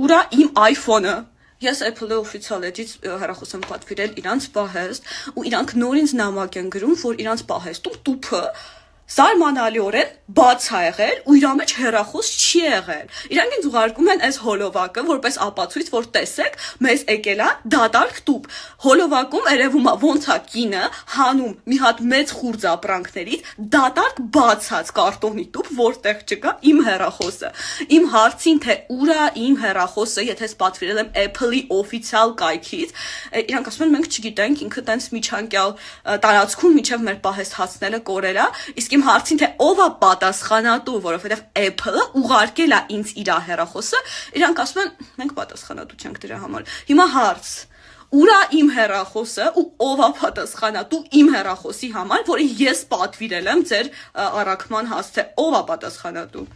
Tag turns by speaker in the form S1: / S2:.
S1: ուրա իմ iPhone-ը։ Ես Apple-ի օֆիցիալ էջից հեռախոս եմ պատվիրել իրանց պահեստ, ու իրանք նոր ինձ նամակ են գրում, որ իրանց պահեստում տուփը զարմանալիորեն բաց է եղել ու իր մեջ հեռախոս չի եղել։ Իրանք ինձ ուղարկում են այս հոլովակը որպես ապացույց, որ տեսեք, մեզ եկել է դատարկ տուփ։ Հոլովակում երևում է ոնց է կինը հանում մի հատ մեծ խուրձ ապրանքներից դատարկ բացած կարտոնի տուփ, որտեղ չկա իմ հեռախոսը։ Իմ հարցին, թե ուր է իմ հեռախոսը, եթե ես պատվիրել եմ Apple-ի օֆիցիալ կայքից, իրանք ասում են մենք չգիտենք, ինքը տենց միջանկյալ տարածքում միջև մեր պահեստ հասնելը կորել է, իսկ իմ հարցին, թե ով է պատասխանատու, որովհետև Apple-ը ուղարկել է ինձ իր հեռախոսը, իրանք ասում են մենք պատասխանատու չենք դրա համար։ Հիմա հարց. ուր է իմ հեռախոսը ու ով է պատասխանատու իմ հեռախոսի համար, որը ես պատվիրել եմ ձեր առաքման հասցե, ով է պատասխանատու։